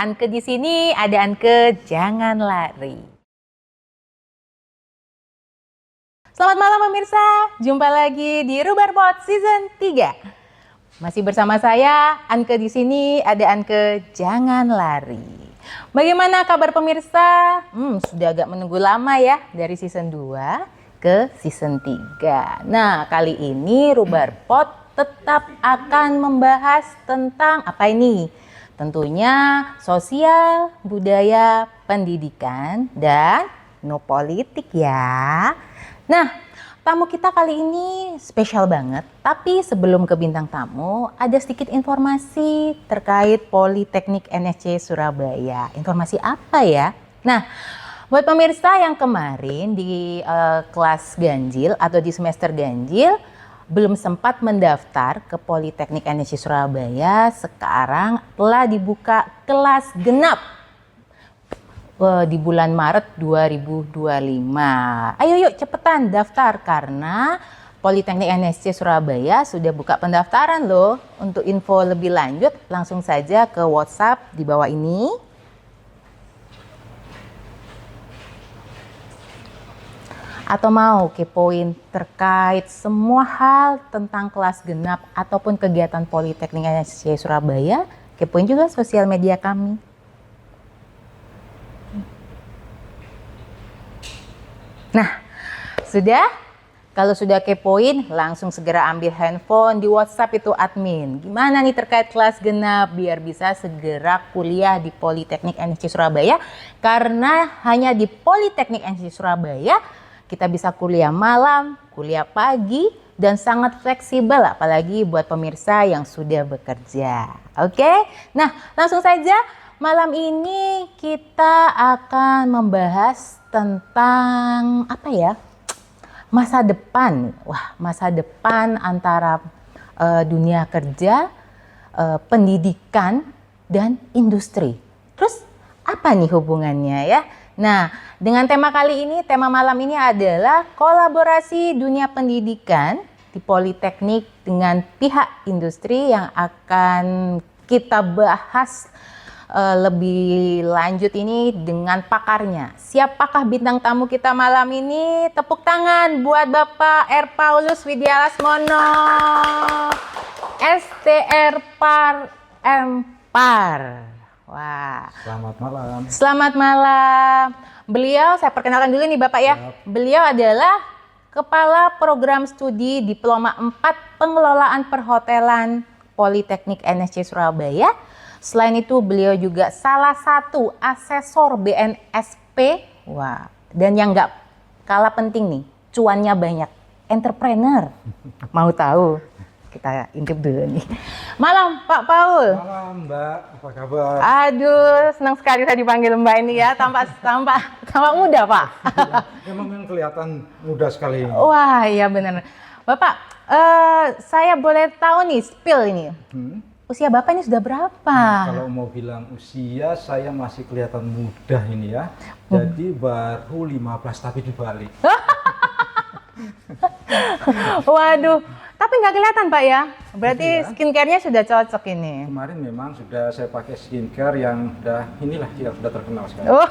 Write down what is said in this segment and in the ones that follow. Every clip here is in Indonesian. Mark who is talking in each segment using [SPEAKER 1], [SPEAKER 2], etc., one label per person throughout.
[SPEAKER 1] Anke di sini, ada Anke, jangan lari. Selamat malam pemirsa, jumpa lagi di Rubarpot Season 3. Masih bersama saya, Anke di sini, ada Anke, jangan lari. Bagaimana kabar pemirsa? Sudah agak menunggu lama ya, dari Season 2 ke Season 3. Nah, kali ini Rubarpot tetap akan membahas tentang apa ini? Tentunya sosial, budaya, pendidikan, dan no politik ya. Nah, tamu kita kali ini spesial banget. Tapi sebelum ke bintang tamu, ada sedikit informasi terkait Politeknik NSC Surabaya. Informasi apa ya? Nah, buat pemirsa yang kemarin di kelas ganjil atau di semester ganjil, belum sempat mendaftar ke Politeknik NSC Surabaya, sekarang telah dibuka kelas genap di bulan Maret 2025. Ayo yuk cepetan daftar karena Politeknik NSC Surabaya sudah buka pendaftaran loh. Untuk info lebih lanjut langsung saja ke WhatsApp di bawah ini. Atau mau kepoin terkait semua hal tentang kelas genap ataupun kegiatan Politeknik NSC Surabaya, kepoin juga sosial media kami. Nah, sudah? Kalau sudah kepoin, langsung segera ambil handphone di WhatsApp itu admin. Gimana nih terkait kelas genap biar bisa segera kuliah di Politeknik NSC Surabaya? Karena hanya di Politeknik NSC Surabaya kita bisa kuliah malam, kuliah pagi, dan sangat fleksibel apalagi buat pemirsa yang sudah bekerja. Oke? Nah, langsung saja malam ini kita akan membahas tentang apa ya? Masa depan. Wah, masa depan antara dunia kerja, pendidikan, dan industri. Terus apa nih hubungannya ya? Nah, dengan tema kali ini, tema malam ini adalah kolaborasi dunia pendidikan di Politeknik dengan pihak industri yang akan kita bahas lebih lanjut ini dengan pakarnya. Siapakah bintang tamu kita malam ini? Tepuk tangan buat Bapak R. Paulus Widya Lasmono, STR Par Empar. Wah.
[SPEAKER 2] Selamat malam.
[SPEAKER 1] Selamat malam. Beliau, saya perkenalkan dulu nih Bapak ya. Yap. Beliau adalah Kepala Program Studi Diploma 4 Pengelolaan Perhotelan Politeknik NSC Surabaya. Selain itu beliau juga salah satu asesor BNSP. Wah. Dan yang nggak kalah penting nih, cuannya banyak. Entrepreneur. Mau tahu? Kita intip dulu nih. Malam Pak Paul.
[SPEAKER 2] Malam Mbak, apa kabar?
[SPEAKER 1] Aduh, senang sekali saya dipanggil Mbak ini ya. Tampak muda Pak.
[SPEAKER 2] Memang kelihatan muda sekali.
[SPEAKER 1] Wah iya benar. Bapak, saya boleh tahu nih spill ini. Usia Bapak ini sudah berapa?
[SPEAKER 2] Kalau mau bilang usia, saya masih kelihatan muda ini ya. Jadi baru 15 tapi dibalik.
[SPEAKER 1] Waduh. Tapi nggak kelihatan Pak ya, berarti ya? Skincare-nya sudah cocok ini.
[SPEAKER 2] Kemarin memang sudah saya pakai skincare yang sudah terkenal sekali.
[SPEAKER 1] Oh.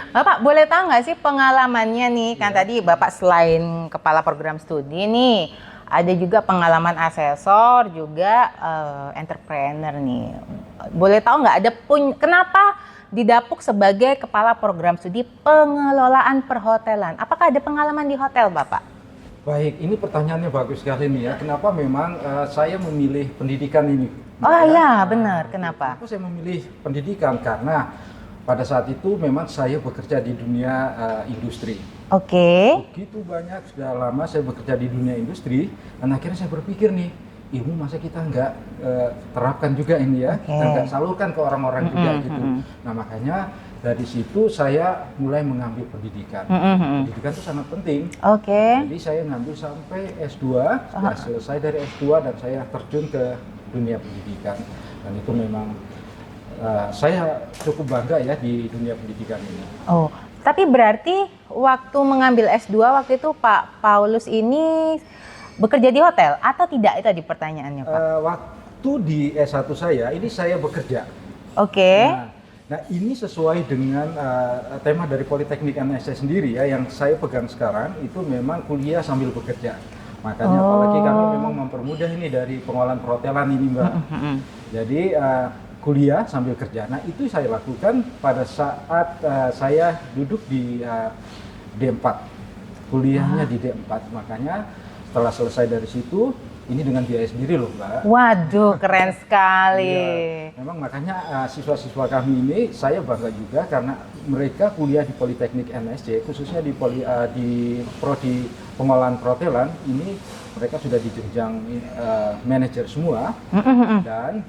[SPEAKER 1] Bapak boleh tahu nggak sih pengalamannya nih, kan tadi Bapak selain kepala program studi nih, ada juga pengalaman asesor, juga entrepreneur nih. Boleh tahu nggak kenapa didapuk sebagai kepala program studi pengelolaan perhotelan? Apakah ada pengalaman di hotel Bapak?
[SPEAKER 2] Baik, ini pertanyaannya bagus sekali nih ya. Kenapa memang saya memilih pendidikan ini?
[SPEAKER 1] Oh iya, benar. Kenapa?
[SPEAKER 2] Kenapa saya memilih pendidikan? Karena pada saat itu memang saya bekerja di dunia industri.
[SPEAKER 1] Oke.
[SPEAKER 2] Begitu banyak, sudah lama saya bekerja di dunia industri, dan akhirnya saya berpikir nih, ilmu masa kita nggak terapkan juga ini ya, dan nggak salurkan ke orang-orang juga gitu. Nah makanya dari situ saya mulai mengambil pendidikan. Pendidikan itu sangat penting. Jadi saya ngambil sampai S2, sudah selesai dari S2 dan saya terjun ke dunia pendidikan. Dan itu memang saya cukup bangga ya di dunia pendidikan ini. Oh,
[SPEAKER 1] tapi berarti waktu mengambil S2 waktu itu Pak Paulus ini bekerja di hotel atau tidak? Itu di pertanyaannya Pak.
[SPEAKER 2] Waktu di S1 saya, ini saya bekerja.
[SPEAKER 1] Oke.
[SPEAKER 2] Nah, ini sesuai dengan tema dari Politeknik NSC sendiri ya, yang saya pegang sekarang itu memang kuliah sambil bekerja. Makanya apalagi kami memang mempermudah ini dari pengolahan perhotelan ini, Mbak. Jadi kuliah sambil kerja. Nah, itu saya lakukan pada saat saya duduk di D4. Kuliahnya di D4. Makanya setelah selesai dari situ, ini dengan biaya sendiri loh, Mbak.
[SPEAKER 1] Waduh, keren sekali.
[SPEAKER 2] Iya, memang makanya siswa-siswa kami ini saya bangga juga karena mereka kuliah di Politeknik NSC, khususnya di prodi pengolahan perhotelan. Ini mereka sudah di jenjang manajer semua, dan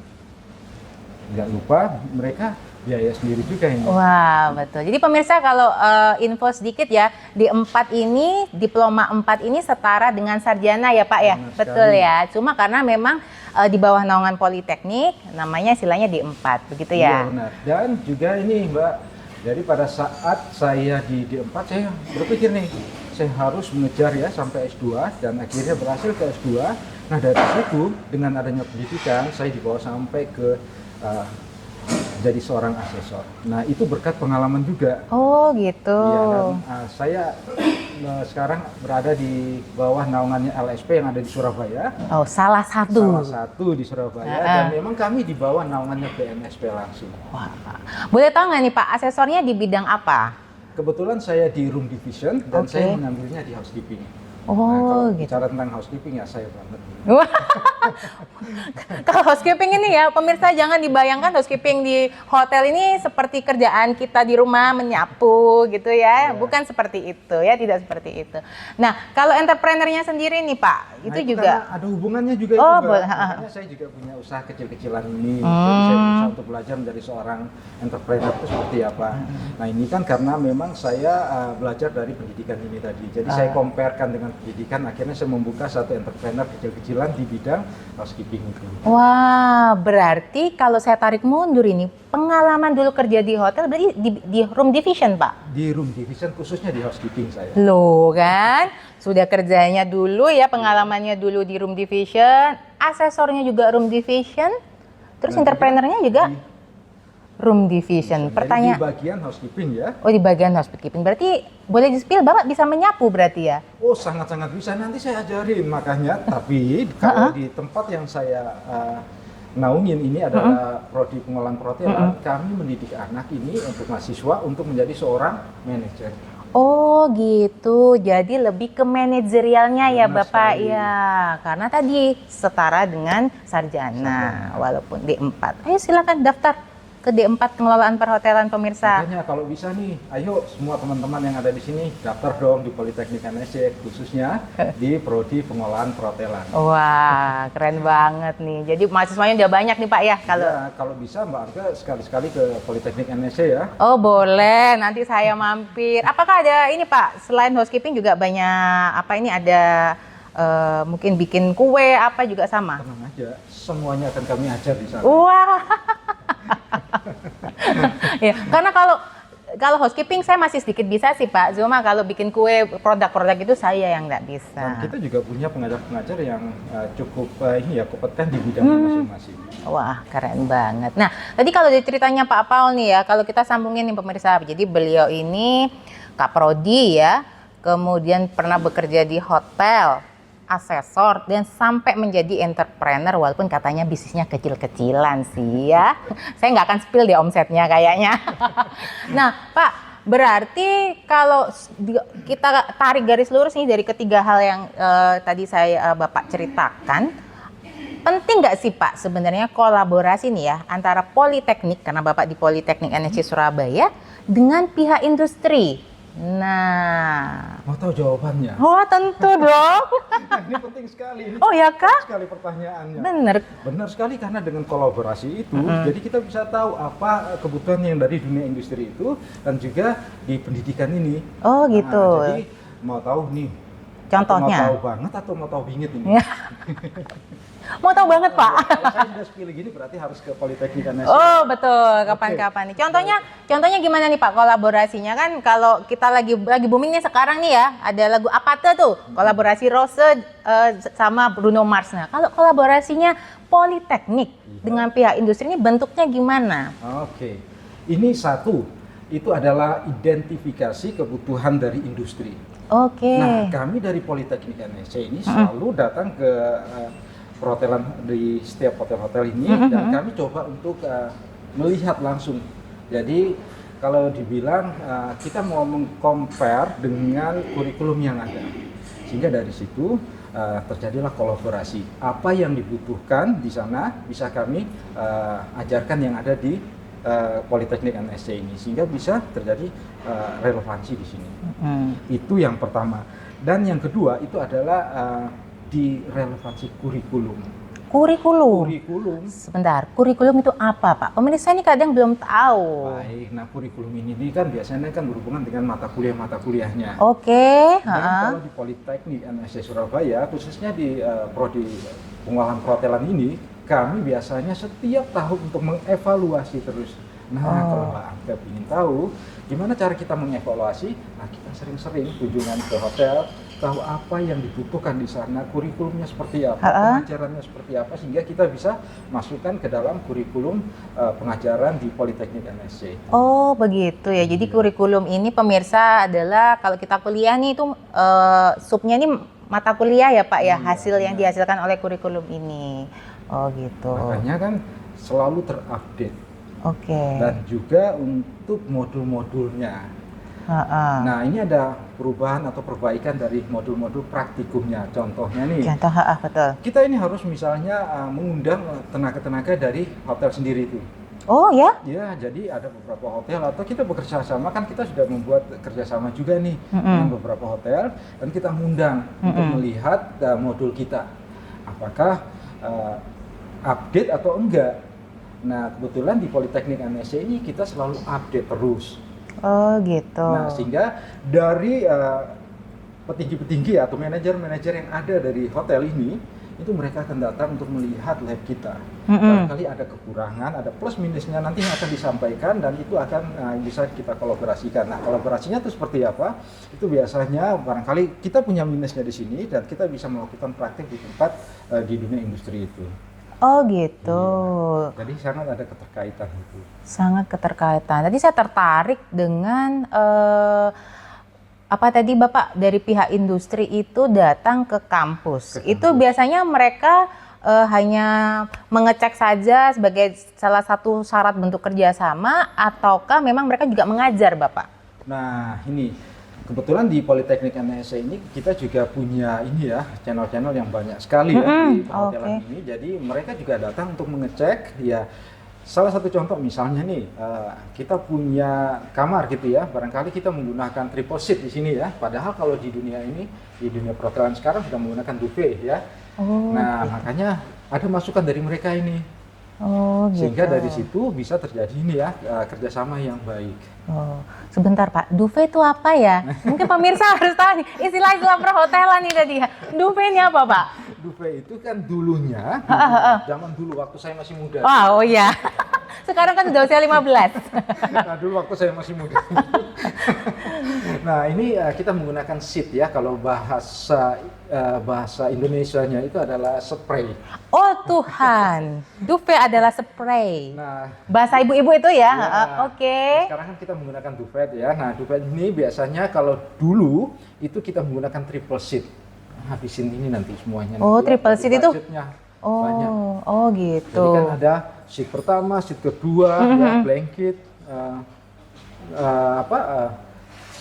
[SPEAKER 2] nggak lupa mereka biaya sendiri juga ini.
[SPEAKER 1] Wah, betul. Jadi pemirsa, kalau info sedikit ya, di 4 ini, diploma 4 ini setara dengan sarjana ya Pak ya?
[SPEAKER 2] Benar
[SPEAKER 1] Betul
[SPEAKER 2] sekali.
[SPEAKER 1] ya. Cuma karena memang di bawah naungan Politeknik, namanya istilahnya di 4, begitu
[SPEAKER 2] Iya
[SPEAKER 1] ya?
[SPEAKER 2] benar. Dan juga ini Mbak, jadi pada saat saya di D4 saya berpikir nih, saya harus mengejar ya sampai S2, dan akhirnya berhasil ke S2. Nah, dari situ dengan adanya pendidikan saya dibawa sampai ke jadi seorang asesor. Nah, itu berkat pengalaman juga.
[SPEAKER 1] Oh gitu.
[SPEAKER 2] Iya, dan saya sekarang berada di bawah naungannya LSP yang ada di Surabaya.
[SPEAKER 1] Oh, salah satu.
[SPEAKER 2] Salah satu di Surabaya, dan memang kami di bawah naungannya BNSP langsung.
[SPEAKER 1] Wah, boleh tahu nggak nih Pak, asesornya di bidang apa?
[SPEAKER 2] Kebetulan saya di room division dan
[SPEAKER 1] Oke.
[SPEAKER 2] saya mengambilnya di housekeeping.
[SPEAKER 1] Oh,
[SPEAKER 2] Nah, kalau
[SPEAKER 1] gitu.
[SPEAKER 2] bicara tentang housekeeping ya saya banget.
[SPEAKER 1] Wah. Kalau housekeeping ini ya, pemirsa jangan dibayangkan housekeeping di hotel ini seperti kerjaan kita di rumah menyapu gitu ya.
[SPEAKER 2] Iya.
[SPEAKER 1] Bukan seperti itu ya, tidak seperti itu. Nah, kalau entrepreneurnya sendiri nih Pak,
[SPEAKER 2] Nah,
[SPEAKER 1] itu
[SPEAKER 2] itu
[SPEAKER 1] juga
[SPEAKER 2] karena ada hubungannya juga
[SPEAKER 1] Oh,
[SPEAKER 2] itu, Mbak.
[SPEAKER 1] boleh.
[SPEAKER 2] Makanya saya juga punya usaha kecil-kecilan ini. Jadi saya berusaha untuk belajar menjadi seorang entrepreneur itu seperti apa. Nah, ini kan karena memang saya belajar dari pendidikan ini tadi. Jadi saya comparekan dengan pendidikan, akhirnya saya membuka satu entrepreneur kecil-kecilan di bidang housekeeping itu.
[SPEAKER 1] Wah, berarti kalau saya tarik mundur ini, pengalaman dulu kerja di hotel berarti di room division, Pak?
[SPEAKER 2] Di room division, khususnya di housekeeping saya.
[SPEAKER 1] Loh kan, sudah kerjanya dulu ya, pengalamannya dulu di room division, asesornya juga room division, terus
[SPEAKER 2] Nah,
[SPEAKER 1] entrepreneurnya juga
[SPEAKER 2] di-
[SPEAKER 1] room division.
[SPEAKER 2] Jadi
[SPEAKER 1] Pertanyaan,
[SPEAKER 2] di bagian housekeeping ya.
[SPEAKER 1] oh di bagian housekeeping, berarti boleh di-spill, Bapak bisa menyapu berarti ya?
[SPEAKER 2] Oh, sangat-sangat bisa, nanti saya ajarin makanya. Tapi kalau di tempat yang saya naungin ini adalah prodi pengolahan perhotelan, kami mendidik anak ini untuk mahasiswa untuk menjadi seorang manajer.
[SPEAKER 1] Oh gitu, jadi lebih ke manajerialnya ya
[SPEAKER 2] Benar
[SPEAKER 1] Bapak
[SPEAKER 2] sekali.
[SPEAKER 1] ya. Karena tadi setara dengan sarjana, walaupun D4. Ayo silakan daftar ke D4 pengelolaan perhotelan pemirsa.
[SPEAKER 2] Makanya kalau bisa nih, ayo semua teman-teman yang ada di sini daftar dong di Politeknik NSC, khususnya di prodi pengolahan perhotelan.
[SPEAKER 1] Wah, keren banget nih. Jadi mahasiswanya udah banyak nih Pak ya kalau.
[SPEAKER 2] Ya, kalau bisa Mbak Angga sekali-sekali ke Politeknik NSC ya.
[SPEAKER 1] Oh boleh, nanti saya mampir. Apakah ada ini Pak, selain housekeeping juga banyak apa ini ada mungkin bikin kue apa juga sama?
[SPEAKER 2] Tenang aja, semuanya akan kami ajar di sana.
[SPEAKER 1] Wah. Ya, karena kalau housekeeping saya masih sedikit bisa sih Pak. Cuma kalau bikin kue produk-produk itu saya yang nggak
[SPEAKER 2] Dan
[SPEAKER 1] bisa.
[SPEAKER 2] kita juga punya pengajar-pengajar yang cukup ini ya kompeten di bidangnya masing-masing.
[SPEAKER 1] Wah, keren banget. Nah, tadi kalau dari ceritanya Pak Paul nih ya, kalau kita sambungin nih pemirsa. Jadi beliau ini Kak Prodi ya, kemudian pernah bekerja di hotel, asesor, dan sampai menjadi entrepreneur walaupun katanya bisnisnya kecil-kecilan sih ya. Saya nggak akan spill deh omsetnya kayaknya. Nah, Pak, berarti kalau kita tarik garis lurus nih dari ketiga hal yang tadi saya Bapak ceritakan, penting nggak sih Pak sebenarnya kolaborasi nih ya antara Politeknik, karena Bapak di Politeknik NSC Surabaya, dengan pihak industri? Nah,
[SPEAKER 2] Mau tahu jawabannya?
[SPEAKER 1] oh tentu dong.
[SPEAKER 2] Ini penting sekali. Ini
[SPEAKER 1] Oh ya
[SPEAKER 2] penting
[SPEAKER 1] kah?
[SPEAKER 2] sekali pertanyaannya.
[SPEAKER 1] Bener.
[SPEAKER 2] Benar sekali, karena dengan kolaborasi itu, jadi kita bisa tahu apa kebutuhan yang dari dunia industri itu dan juga di pendidikan ini.
[SPEAKER 1] Oh gitu.
[SPEAKER 2] Jadi mau tahu nih,
[SPEAKER 1] Contohnya?
[SPEAKER 2] Mau tahu banget atau mau tahu bingit ini?
[SPEAKER 1] Mau tahu banget, Pak.
[SPEAKER 2] Kalau saya udah pilih gini berarti harus ke Politeknik NSC.
[SPEAKER 1] Oh, betul. Kapan-kapan nih. Contohnya gimana nih, Pak, kolaborasinya? Kan kalau kita lagi booming nih sekarang nih ya, ada lagu Apate tuh, kolaborasi Rose sama Bruno Mars. Nah, kalau kolaborasinya Politeknik dengan pihak industri ini bentuknya gimana?
[SPEAKER 2] Oke. Ini satu, itu adalah identifikasi kebutuhan dari industri.
[SPEAKER 1] Oke.
[SPEAKER 2] Nah, kami dari Politeknik NSC ini selalu datang ke perhotelan di setiap hotel-hotel ini dan kami coba untuk melihat langsung. Jadi kalau dibilang kita mau meng-compare dengan kurikulum yang ada, sehingga dari situ terjadilah kolaborasi. Apa yang dibutuhkan di sana bisa kami ajarkan yang ada di Politeknik NSC ini, sehingga bisa terjadi relevansi di sini. Itu yang pertama. Dan yang kedua itu adalah di relevansi kurikulum. Kurikulum.
[SPEAKER 1] Sebentar, kurikulum itu apa, Pak? Pemirsa ini kadang belum tahu.
[SPEAKER 2] Baik, nah kurikulum ini kan biasanya kan berhubungan dengan mata kuliahnya.
[SPEAKER 1] Oke.
[SPEAKER 2] Dan kalau di Politeknik NSC Surabaya, khususnya di prodi pengolahan perhotelan ini, kami biasanya setiap tahun untuk mengevaluasi terus. Nah, kalau Mbak Anka ingin tahu gimana cara kita mengevaluasi, nah kita sering-sering kunjungan ke hotel, tahu apa yang dibutuhkan di sana, kurikulumnya seperti apa, pengajarannya seperti apa, sehingga kita bisa masukkan ke dalam kurikulum pengajaran di Politeknik NSC.
[SPEAKER 1] Oh, begitu ya. Jadi kurikulum ini pemirsa adalah kalau kita kuliah nih itu subnya ini mata kuliah ya, Pak ya, hasil yang dihasilkan oleh kurikulum ini. Oh, gitu.
[SPEAKER 2] Makanya kan selalu terupdate.
[SPEAKER 1] Oke.
[SPEAKER 2] Dan juga untuk modul-modulnya. Nah, ini ada perubahan atau perbaikan dari modul-modul praktikumnya. Contohnya nih.
[SPEAKER 1] Contoh, betul.
[SPEAKER 2] Kita ini harus misalnya mengundang tenaga-tenaga dari hotel sendiri itu.
[SPEAKER 1] Oh ya?
[SPEAKER 2] Ya, jadi ada beberapa hotel atau kita bekerja sama, kan kita sudah membuat kerjasama juga nih dengan beberapa hotel, dan kita mengundang untuk melihat modul kita. Apakah update atau enggak. Nah, kebetulan di Politeknik NSC ini kita selalu update terus.
[SPEAKER 1] Oh, gitu.
[SPEAKER 2] Nah, sehingga dari petinggi-petinggi atau manajer-manajer yang ada dari hotel ini, itu mereka akan datang untuk melihat lab kita. Barangkali ada kekurangan, ada plus minusnya, nanti akan disampaikan dan itu akan bisa kita kolaborasikan. Nah, kolaborasinya itu seperti apa? Itu biasanya barangkali kita punya minusnya di sini dan kita bisa melakukan praktik di tempat di dunia industri itu.
[SPEAKER 1] Oh, gitu.
[SPEAKER 2] Iya. Jadi sangat ada keterkaitan itu.
[SPEAKER 1] Sangat keterkaitan. Tadi saya tertarik dengan apa tadi Bapak dari pihak industri itu datang ke kampus. Itu biasanya mereka hanya mengecek saja sebagai salah satu syarat bentuk kerjasama, ataukah memang mereka juga mengajar, Bapak?
[SPEAKER 2] Nah, ini kebetulan di Politeknik NSC ini kita juga punya ini ya, channel-channel yang banyak sekali ya di perhotelan ini. Jadi mereka juga datang untuk mengecek ya. Salah satu contoh misalnya nih, kita punya kamar gitu ya, barangkali kita menggunakan triple seat di sini ya. Padahal kalau di dunia ini, di dunia perhotelan sekarang sudah menggunakan duvet ya. Nah, makanya ada masukan dari mereka ini.
[SPEAKER 1] Oh, gitu.
[SPEAKER 2] Sehingga dari situ bisa terjadi ini ya, kerjasama yang baik.
[SPEAKER 1] Oh, sebentar Pak, duvet itu apa ya? Mungkin pemirsa harus tahu nih, istilah-istilah perhotelan nih tadi ya. Duvet ini apa Pak?
[SPEAKER 2] Duvet itu kan dulunya, zaman dulu waktu saya masih muda.
[SPEAKER 1] Oh iya, sekarang kan sudah usia 15.
[SPEAKER 2] Nah, dulu waktu saya masih muda. Nah, ini kita menggunakan seat ya, kalau bahasa Indonesianya itu adalah spray.
[SPEAKER 1] Oh Tuhan, duvet adalah spray.
[SPEAKER 2] Nah,
[SPEAKER 1] bahasa ibu-ibu itu ya?
[SPEAKER 2] Oke. Sekarang kan kita menggunakan duvet ya. Nah, duvet ini biasanya kalau dulu itu kita menggunakan triple seat. Habisin ini nanti semuanya.
[SPEAKER 1] Oh, triple seat itu?
[SPEAKER 2] Banyak.
[SPEAKER 1] Oh gitu.
[SPEAKER 2] Jadi kan ada seat pertama, seat kedua, ya, blanket,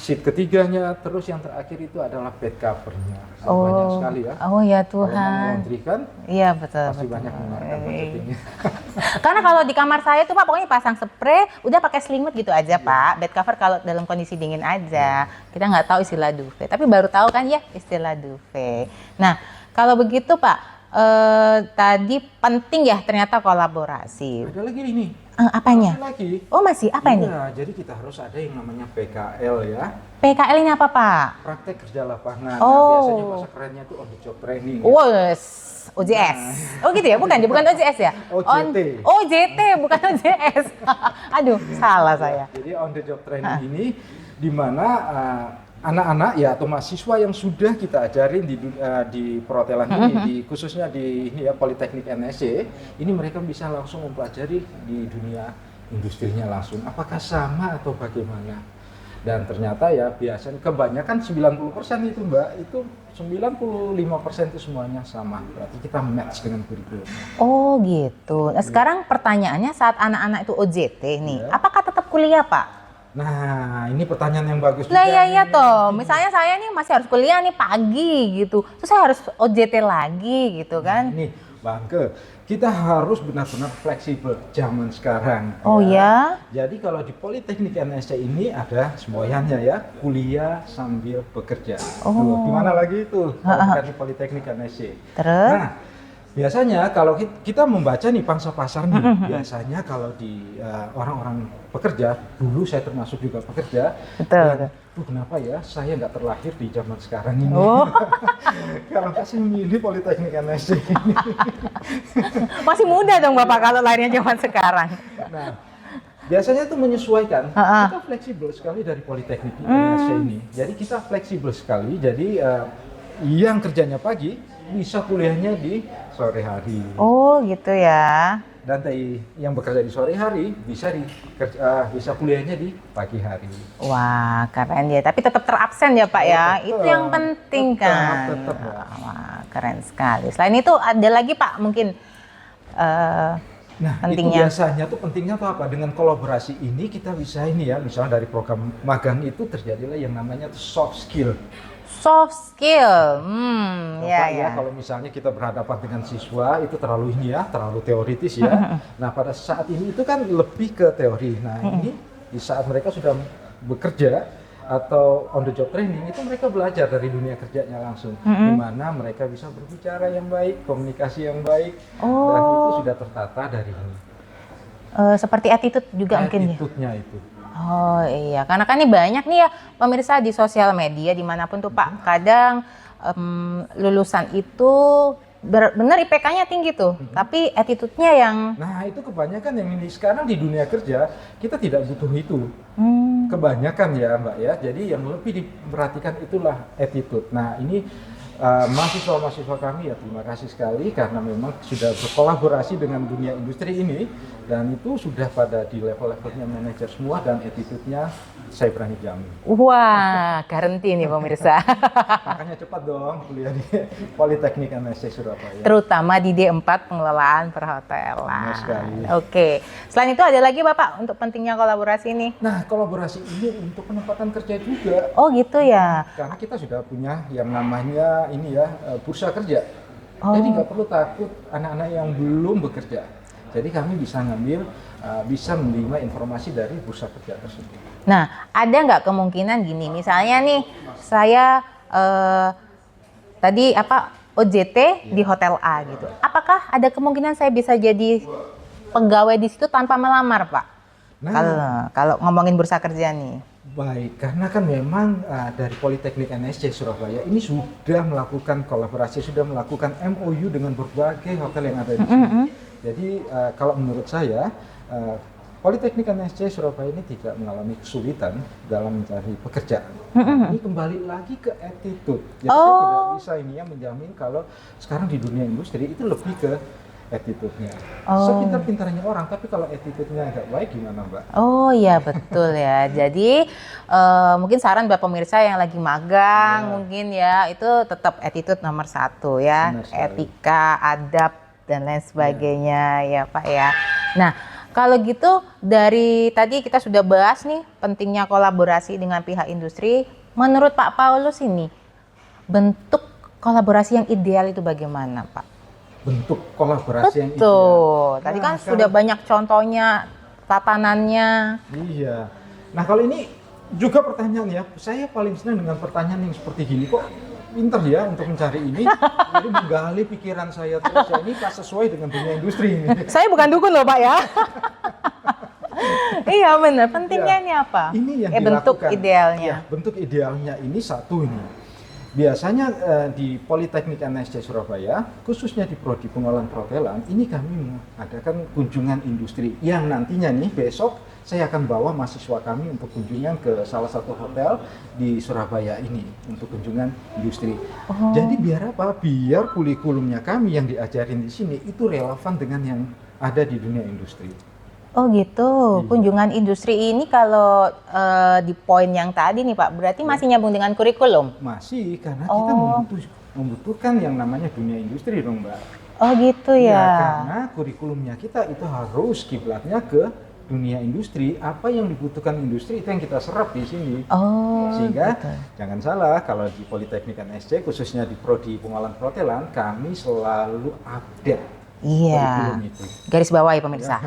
[SPEAKER 2] seat ketiganya, terus yang terakhir itu adalah bed covernya. Banyak sekali ya.
[SPEAKER 1] Oh ya Tuhan.
[SPEAKER 2] Kalau kan,
[SPEAKER 1] iya betul.
[SPEAKER 2] Pasti banyak menggunakan budgetingnya.
[SPEAKER 1] Karena kalau di kamar saya tuh Pak pokoknya pasang spray, udah pakai selimut gitu aja Pak. Bed cover kalau dalam kondisi dingin aja. Kita nggak tahu istilah duvet, tapi baru tahu kan ya istilah duvet. Nah kalau begitu Pak, tadi penting ya ternyata kolaborasi.
[SPEAKER 2] Ada lagi nih.
[SPEAKER 1] Apanya?
[SPEAKER 2] Masih lagi.
[SPEAKER 1] Oh masih, apa ini?
[SPEAKER 2] Iya, jadi kita harus ada yang namanya PKL ya.
[SPEAKER 1] PKL ini apa Pak?
[SPEAKER 2] Praktek kerja lapangan.
[SPEAKER 1] Oh.
[SPEAKER 2] Nah, biasanya bahasa kerennya itu on the job training. Ya.
[SPEAKER 1] Wes, OJS. Oh gitu ya, bukan OJS ya?
[SPEAKER 2] OJT.
[SPEAKER 1] OJT, bukan OJS. Aduh, salah saya.
[SPEAKER 2] Jadi on the job training ini di mana anak-anak ya atau mahasiswa yang sudah kita ajarin di perhotelan ini, khususnya di ini ya Politeknik NSC, ini mereka bisa langsung mempelajari di dunia industrinya langsung. Apakah sama atau bagaimana? Dan ternyata ya biasanya kebanyakan 90% itu Mbak, itu 95% itu semuanya sama. Berarti kita match dengan kurikulum.
[SPEAKER 1] Oh gitu. Nah, sekarang pertanyaannya saat anak-anak itu OJT nih, apakah tetap kuliah Pak?
[SPEAKER 2] Nah, ini pertanyaan yang bagus
[SPEAKER 1] Nah
[SPEAKER 2] juga.
[SPEAKER 1] iya toh, misalnya saya nih masih harus kuliah nih pagi gitu, terus saya harus OJT lagi gitu kan?
[SPEAKER 2] Nih, Bangke, kita harus benar-benar fleksibel zaman sekarang.
[SPEAKER 1] Oh ya?
[SPEAKER 2] Jadi kalau di Politeknik NSC ini ada semuanya ya, kuliah sambil bekerja.
[SPEAKER 1] Oh.
[SPEAKER 2] Tuh, gimana lagi itu kalau bukan di Politeknik NSC?
[SPEAKER 1] Terus?
[SPEAKER 2] Nah, biasanya kalau kita membaca nih pangsa pasar nih, biasanya kalau di orang-orang pekerja, dulu saya termasuk juga pekerja.
[SPEAKER 1] Betul.
[SPEAKER 2] Dan, kenapa ya saya nggak terlahir di zaman sekarang ini?
[SPEAKER 1] Oh.
[SPEAKER 2] Kalau nggak sih milih Politeknik NSC ini.
[SPEAKER 1] Masih muda dong Bapak kalau lahirnya zaman sekarang.
[SPEAKER 2] Nah, biasanya itu menyesuaikan. Kita fleksibel sekali dari Politeknik NSC ini. Jadi kita fleksibel sekali. Jadi yang kerjanya pagi bisa kuliahnya di sore hari.
[SPEAKER 1] Oh gitu ya.
[SPEAKER 2] Dan yang bekerja di sore hari bisa bisa kuliahnya di pagi hari.
[SPEAKER 1] Wah keren ya. Tapi tetap terabsen ya Pak ya.
[SPEAKER 2] Tetap,
[SPEAKER 1] Itu yang penting kan.
[SPEAKER 2] Tetap.
[SPEAKER 1] Wah keren sekali. Selain itu ada lagi Pak mungkin.
[SPEAKER 2] Nah,
[SPEAKER 1] pentingnya.
[SPEAKER 2] itu biasanya tuh pentingnya tuh apa? Dengan kolaborasi ini kita bisa ini ya, misalnya dari program magang itu terjadilah yang namanya tuh soft skill.
[SPEAKER 1] Soft skill,
[SPEAKER 2] Ya, kalau misalnya kita berhadapan dengan siswa itu terlalu ini ya, terlalu teoritis ya. Nah, pada saat ini itu kan lebih ke teori. Nah, ini di saat mereka sudah bekerja atau on the job training itu mereka belajar dari dunia kerjanya langsung, di mana mereka bisa berbicara yang baik, komunikasi yang baik, dan itu sudah tertata dari ini.
[SPEAKER 1] Seperti attitude juga mungkin ya.
[SPEAKER 2] Attitude-nya itu.
[SPEAKER 1] Oh iya, karena kan ini banyak nih ya pemirsa di sosial media dimanapun tuh Pak, kadang lulusan itu benar IPK-nya tinggi tuh, tapi attitude-nya yang...
[SPEAKER 2] Nah itu kebanyakan yang ini sekarang di dunia kerja kita tidak butuh itu, kebanyakan ya Mbak ya. Jadi yang lebih diperhatikan itulah attitude. Nah ini mahasiswa-mahasiswa kami ya terima kasih sekali karena memang sudah berkolaborasi dengan dunia industri ini dan itu sudah pada di level-levelnya manajer semua dan attitude-nya saya berani jamin.
[SPEAKER 1] Wah, garanti nih pemirsa.
[SPEAKER 2] Makanya cepat dong kuliah di Politeknik NSC Surabaya.
[SPEAKER 1] Terutama di D4 pengelolaan perhotelan.
[SPEAKER 2] Benar sekali.
[SPEAKER 1] Oke. Selain itu ada lagi Bapak untuk pentingnya kolaborasi ini?
[SPEAKER 2] Nah, kolaborasi ini untuk penempatan kerja juga.
[SPEAKER 1] Oh gitu ya.
[SPEAKER 2] Karena kita sudah punya yang namanya ini ya bursa kerja.
[SPEAKER 1] Oh.
[SPEAKER 2] Jadi nggak perlu takut anak-anak yang belum bekerja. Jadi kami bisa ngambil, bisa menerima informasi dari bursa kerja tersebut.
[SPEAKER 1] Nah, ada nggak kemungkinan gini, misalnya nih saya tadi OJT di hotel A gitu. Apakah ada kemungkinan saya bisa jadi pegawai di situ tanpa melamar, Pak?
[SPEAKER 2] Nah,
[SPEAKER 1] kalau ngomongin bursa kerja nih.
[SPEAKER 2] Baik, karena kan memang dari Politeknik NSC Surabaya ini sudah melakukan kolaborasi, sudah melakukan MOU dengan berbagai hotel yang ada di sini. Jadi kalau menurut saya Politeknik NSC Surabaya ini tidak mengalami kesulitan dalam mencari pekerjaan. Ini kembali lagi ke attitude. Jadi saya tidak bisa ini ya menjamin kalau sekarang di dunia industri itu lebih ke attitude-nya. Sepintar-pintarnya orang, tapi kalau attitude-nya nggak baik gimana Mbak?
[SPEAKER 1] Oh iya betul ya. Jadi mungkin saran buat pemirsa yang lagi magang mungkin ya itu tetap attitude nomor 1 ya. Etika, adab dan lain sebagainya ya Pak ya. Nah kalau gitu dari tadi kita sudah bahas nih pentingnya kolaborasi dengan pihak industri. Menurut Pak Paulus ini bentuk kolaborasi yang ideal itu bagaimana Pak?
[SPEAKER 2] Bentuk kolaborasi yang ideal.
[SPEAKER 1] Betul. Tadi kan sudah banyak contohnya, tatanannya.
[SPEAKER 2] Iya. Nah kalau ini juga pertanyaan ya, saya paling senang dengan pertanyaan yang seperti gini kok. pinter ya untuk mencari ini. Jadi menggali pikiran saya terus ya, ini pas sesuai dengan dunia industri ini.
[SPEAKER 1] Saya bukan dukun loh Pak ya. Iya benar, pentingnya
[SPEAKER 2] Ya,
[SPEAKER 1] ini apa?
[SPEAKER 2] Ini yang
[SPEAKER 1] bentuk
[SPEAKER 2] dilakukan.
[SPEAKER 1] idealnya.
[SPEAKER 2] Ya, bentuk idealnya ini satu ini. Biasanya di Politeknik NSC Surabaya, khususnya di Prodi Pengolahan Perhotelan, ini kami mengadakan kunjungan industri yang nantinya nih besok saya akan bawa mahasiswa kami untuk kunjungan ke salah satu hotel di Surabaya ini untuk kunjungan industri. Jadi biar apa? Biar kurikulumnya kami yang diajarin di sini itu relevan dengan yang ada di dunia industri.
[SPEAKER 1] Oh gitu,
[SPEAKER 2] Iya.
[SPEAKER 1] kunjungan industri ini kalau di poin yang tadi nih Pak, berarti masih nyambung dengan kurikulum?
[SPEAKER 2] Masih, karena kita membutuhkan yang namanya dunia industri dong Mbak.
[SPEAKER 1] Oh gitu
[SPEAKER 2] Ya,
[SPEAKER 1] ya.
[SPEAKER 2] karena kurikulumnya kita itu harus kiblatnya ke dunia industri. Apa yang dibutuhkan industri itu yang kita serap di sini.
[SPEAKER 1] Oh
[SPEAKER 2] Sehingga
[SPEAKER 1] gitu.
[SPEAKER 2] jangan salah, kalau di Politeknik NSC khususnya di Prodi Pengolahan Perhotelan, kami selalu update
[SPEAKER 1] Iya,
[SPEAKER 2] kurikulum itu.
[SPEAKER 1] garis bawah ya pemirsa.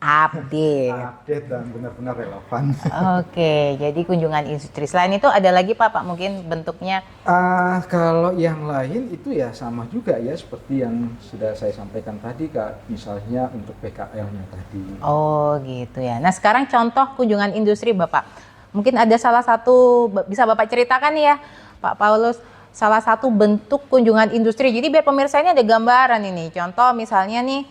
[SPEAKER 1] Update.
[SPEAKER 2] Update dan benar-benar relevan.
[SPEAKER 1] Oke, jadi kunjungan industri. Selain itu ada lagi Pak mungkin bentuknya.
[SPEAKER 2] Kalau yang lain itu ya sama juga ya seperti yang sudah saya sampaikan tadi Kak, misalnya untuk PKL-nya tadi.
[SPEAKER 1] Oh gitu ya. Nah sekarang contoh kunjungan industri Bapak. Mungkin ada salah satu, bisa Bapak ceritakan nih ya Pak Paulus, salah satu bentuk kunjungan industri. Jadi biar pemirsa ini ada gambaran ini. Contoh misalnya nih,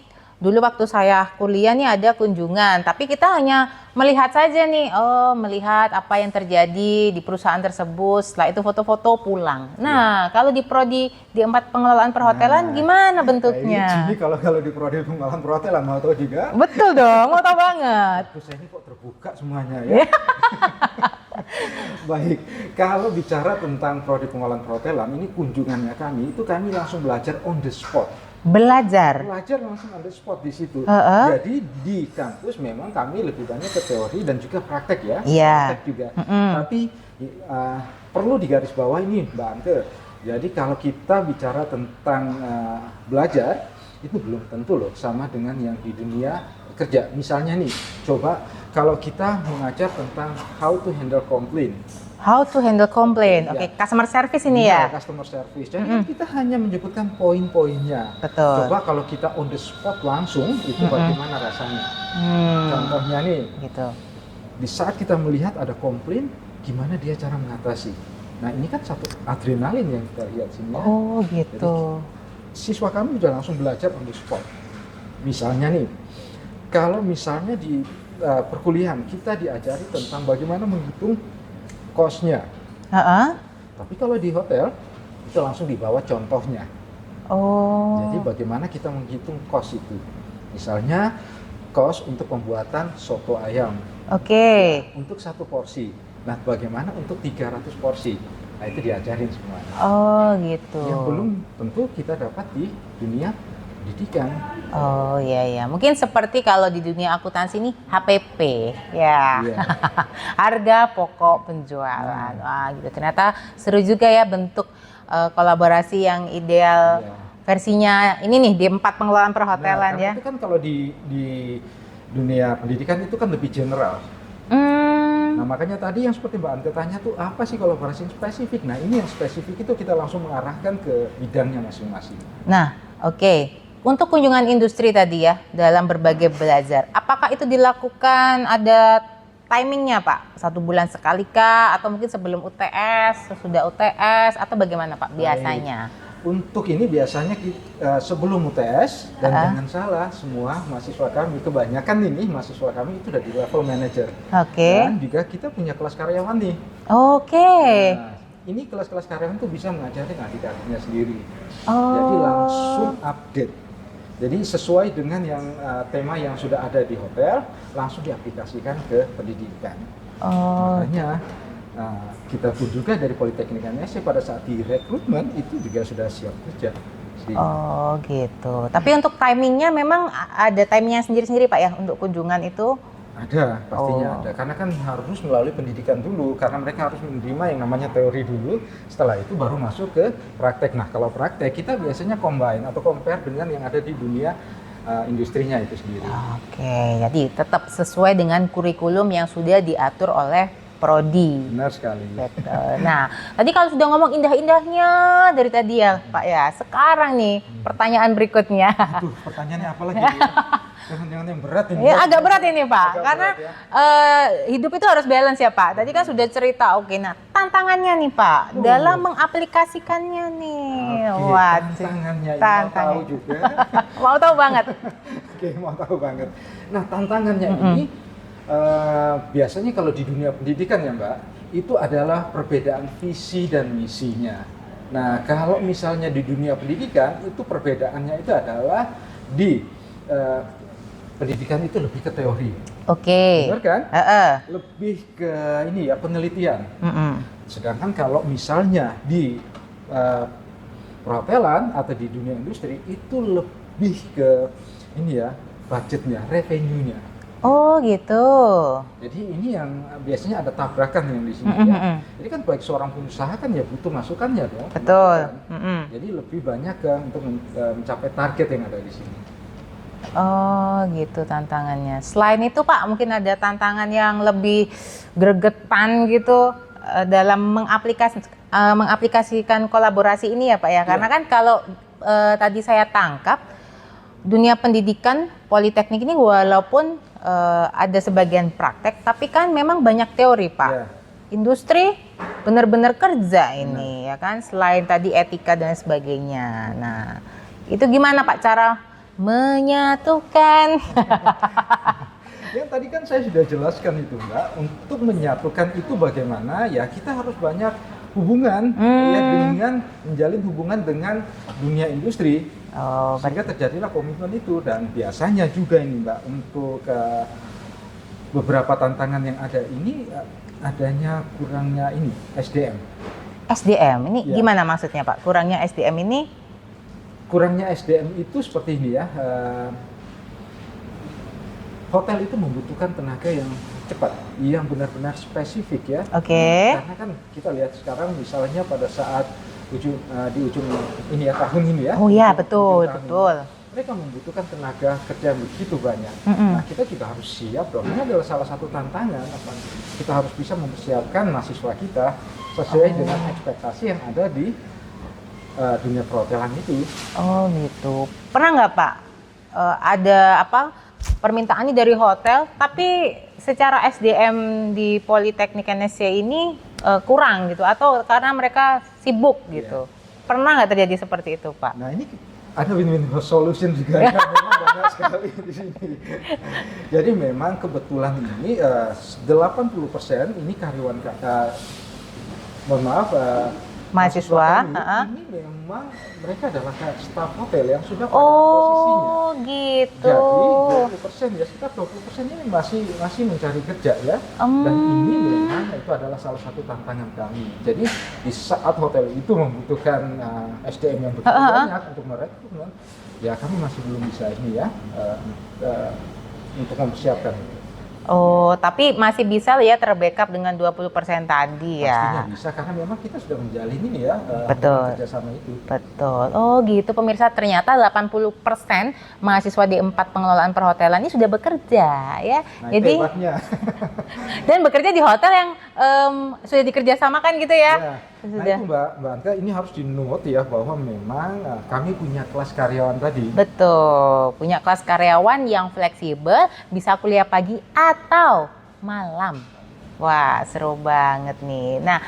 [SPEAKER 1] dulu waktu saya kuliah nih ada kunjungan, tapi kita hanya melihat saja nih, melihat apa yang terjadi di perusahaan tersebut, setelah itu foto-foto pulang. Nah, kalau di Prodi di 4 pengelolaan perhotelan gimana bentuknya?
[SPEAKER 2] Jadi kalau di Prodi Pengolahan Perhotelan mau tahu juga?
[SPEAKER 1] Betul dong, mau tahu banget.
[SPEAKER 2] Terus saya ini kok terbuka semuanya ya. Baik, kalau bicara tentang Prodi Pengolahan Perhotelan, ini kunjungannya kami, itu kami langsung belajar on the spot.
[SPEAKER 1] Belajar.
[SPEAKER 2] Belajar langsung on the spot di situ.
[SPEAKER 1] Heeh.
[SPEAKER 2] Jadi di kampus memang kami lebih banyak ke teori dan juga praktek ya.
[SPEAKER 1] Iya.
[SPEAKER 2] Praktek juga. Tapi perlu digarisbawahi ini Mbak Anke. Jadi kalau kita bicara tentang belajar, itu belum tentu loh sama dengan yang di dunia kerja. Misalnya nih, coba kalau kita mengajar tentang how to handle complaint.
[SPEAKER 1] How to handle complaint.
[SPEAKER 2] Ya.
[SPEAKER 1] Oke, customer service ini ya.
[SPEAKER 2] Customer service. Jadi kan kita hanya menyebutkan poin-poinnya.
[SPEAKER 1] Betul.
[SPEAKER 2] Coba kalau kita on the spot langsung, itu bagaimana rasanya? Contohnya nih,
[SPEAKER 1] Gitu.
[SPEAKER 2] di saat kita melihat ada komplain, gimana dia cara mengatasi? Nah ini kan satu adrenalin yang kita lihat sini ya.
[SPEAKER 1] Oh gitu.
[SPEAKER 2] Siswa kami sudah langsung belajar on the spot. Misalnya nih, kalau misalnya di perkuliahan kita diajari tentang bagaimana menghitung cost-nya.
[SPEAKER 1] Heeh.
[SPEAKER 2] Tapi kalau di hotel, itu langsung dibawa contohnya.
[SPEAKER 1] Oh.
[SPEAKER 2] Jadi bagaimana kita menghitung cost itu. Misalnya, cost untuk pembuatan soto ayam.
[SPEAKER 1] Oke.
[SPEAKER 2] Untuk 1 porsi. Nah, bagaimana untuk 300 porsi? Nah, itu diajarin semuanya.
[SPEAKER 1] Oh gitu.
[SPEAKER 2] Yang belum tentu kita dapat di dunia pendidikan.
[SPEAKER 1] Oh iya ya. Mungkin seperti kalau di dunia akuntansi nih HPP ya.
[SPEAKER 2] Iya.
[SPEAKER 1] Harga pokok penjualan. Wah gitu. Ternyata seru juga ya bentuk kolaborasi yang ideal.
[SPEAKER 2] Iya.
[SPEAKER 1] Versinya ini nih di 4 pengelolaan perhotelan
[SPEAKER 2] karena
[SPEAKER 1] ya.
[SPEAKER 2] itu kan kalau di dunia pendidikan itu kan lebih general. Nah, makanya tadi yang seperti Mbak Anke tanya tuh apa sih kolaborasi yang spesifik? Nah, ini yang spesifik itu kita langsung mengarahkan ke bidangnya masing-masing.
[SPEAKER 1] Nah, oke. Untuk kunjungan industri tadi ya, dalam berbagai belajar, apakah itu dilakukan ada timingnya Pak? 1 bulan sekali kah? Atau mungkin sebelum UTS, sesudah UTS, atau bagaimana Pak biasanya?
[SPEAKER 2] Untuk ini biasanya sebelum UTS, dan jangan salah, semua mahasiswa kami, kebanyakan ini mahasiswa kami itu udah di level manager.
[SPEAKER 1] Oke.
[SPEAKER 2] Dan juga kita punya kelas karyawan nih.
[SPEAKER 1] Oke.
[SPEAKER 2] Nah, ini kelas-kelas karyawan tuh bisa mengajarin adik-adiknya sendiri.
[SPEAKER 1] Oh.
[SPEAKER 2] Jadi langsung update. Jadi sesuai dengan yang tema yang sudah ada di hotel, langsung diaplikasikan ke pendidikan.
[SPEAKER 1] Oh.
[SPEAKER 2] Makanya kita pun juga dari Politeknik NSC pada saat di rekrutmen itu juga sudah siap kerja.
[SPEAKER 1] Oh gitu. Tapi untuk timingnya memang ada timingnya sendiri-sendiri Pak ya untuk kunjungan itu?
[SPEAKER 2] Ada, pastinya ada. Karena kan harus melalui pendidikan dulu, karena mereka harus menerima yang namanya teori dulu, setelah itu baru masuk ke praktek. Nah, kalau praktek kita biasanya combine atau compare dengan yang ada di dunia industrinya itu sendiri.
[SPEAKER 1] Oke, jadi tetap sesuai dengan kurikulum yang sudah diatur oleh prodi.
[SPEAKER 2] Benar sekali.
[SPEAKER 1] Betul. Nah, tadi kalau sudah ngomong indah-indahnya dari tadi ya Pak ya, sekarang nih pertanyaan berikutnya.
[SPEAKER 2] Aduh, pertanyaannya apa lagi? Ya? Pertanyaan yang berat ini.
[SPEAKER 1] Ya, agak berat ini Pak,
[SPEAKER 2] Agak
[SPEAKER 1] karena
[SPEAKER 2] berat, ya.
[SPEAKER 1] hidup itu harus balance ya Pak. Tadi kan sudah cerita, oke. Nah, tantangannya nih Pak, dalam mengaplikasikannya nih.
[SPEAKER 2] Oke,
[SPEAKER 1] Waduh,
[SPEAKER 2] tantangannya ini mau tahu
[SPEAKER 1] tantangan.
[SPEAKER 2] juga.
[SPEAKER 1] Mau tahu banget.
[SPEAKER 2] Oke, mau tahu banget. Nah, tantangannya ini biasanya kalau di dunia pendidikan ya Mbak, itu adalah perbedaan visi dan misinya. Nah, kalau misalnya di dunia pendidikan, itu perbedaannya itu adalah di pendidikan itu lebih ke teori.
[SPEAKER 1] Oke.
[SPEAKER 2] Benar kan?
[SPEAKER 1] Lebih
[SPEAKER 2] ke ini ya, penelitian.
[SPEAKER 1] Mm-mm.
[SPEAKER 2] Sedangkan kalau misalnya di perhotelan atau di dunia industri itu lebih ke ini ya, budgetnya, revenue-nya.
[SPEAKER 1] Oh gitu.
[SPEAKER 2] Jadi ini yang biasanya ada tabrakan yang di sini ya. Jadi kan baik seorang pengusaha kan ya butuh masukannya dong.
[SPEAKER 1] Betul.
[SPEAKER 2] Jadi lebih banyak untuk mencapai target yang ada di sini.
[SPEAKER 1] Oh gitu tantangannya. Selain itu Pak, mungkin ada tantangan yang lebih gregetan gitu dalam mengaplikasikan kolaborasi ini ya Pak ya. Karena kan kalau tadi saya tangkap, dunia pendidikan Politeknik ini walaupun ada sebagian praktek, tapi kan memang banyak teori Pak.
[SPEAKER 2] Yeah.
[SPEAKER 1] Industri benar-benar kerja ini ya kan, selain tadi etika dan sebagainya. Nah, itu gimana Pak cara menyatukan?
[SPEAKER 2] Yang tadi kan saya sudah jelaskan itu Mbak, untuk menyatukan itu bagaimana ya kita harus banyak hubungan ya, dengan menjalin hubungan dengan dunia industri. Sehingga terjadilah komitmen itu. Dan biasanya juga ini Mbak, untuk beberapa tantangan yang ada ini adanya kurangnya ini SDM.
[SPEAKER 1] SDM ini
[SPEAKER 2] Ya.
[SPEAKER 1] gimana maksudnya Pak? Kurangnya SDM ini?
[SPEAKER 2] Kurangnya SDM itu seperti ini ya, hotel itu membutuhkan tenaga yang cepat, yang benar-benar spesifik ya.
[SPEAKER 1] Oke.
[SPEAKER 2] Karena kan kita lihat sekarang misalnya pada saat di ujung ini ya, tahun ini ya.
[SPEAKER 1] Oh ya,
[SPEAKER 2] ujung
[SPEAKER 1] betul,
[SPEAKER 2] tahun
[SPEAKER 1] betul.
[SPEAKER 2] ini, mereka membutuhkan tenaga kerja yang begitu banyak. Nah, kita juga harus siap dong. Ini adalah salah satu tantangan. Kita harus bisa mempersiapkan mahasiswa kita sesuai dengan ekspektasi yang ada di dunia perhotelan itu. Oh
[SPEAKER 1] gitu. Pernah nggak Pak ada permintaan ini dari hotel, tapi secara SDM di Politeknik NSC ini kurang gitu, atau karena mereka sibuk gitu? Pernah nggak terjadi seperti itu Pak?
[SPEAKER 2] Nah ini ada win-win solution juga ya, memang banyak sekali di sini. Jadi memang kebetulan ini 80% ini karyawan
[SPEAKER 1] mahasiswa
[SPEAKER 2] ini memang mereka adalah staf hotel yang sudah pada posisinya.
[SPEAKER 1] Oh gitu.
[SPEAKER 2] Jadi 20% ya, sekitar 20% ini masih mencari kerja ya. Dan ini memang itu adalah salah satu tantangan kami. Jadi di saat hotel itu membutuhkan SDM yang begitu banyak untuk merekrut, ya kami masih belum bisa ini ya untuk mempersiapkan. Oh, tapi masih bisa ya terbackup dengan 20% tadi ya? Pastinya bisa, karena memang kita sudah menjalin ini ya, kerjasama itu. Betul. Oh gitu pemirsa, ternyata 80% mahasiswa di 4 pengelolaan perhotelan ini sudah bekerja ya. Nah, jadi hebatnya. Dan bekerja di hotel yang sudah dikerjasamakan gitu ya? Sudah. Nah itu Mbak Anka, ini harus di-note ya bahwa memang kami punya kelas karyawan tadi. Betul, punya kelas karyawan yang fleksibel, bisa kuliah pagi atau malam. Wah, seru banget nih. Nah,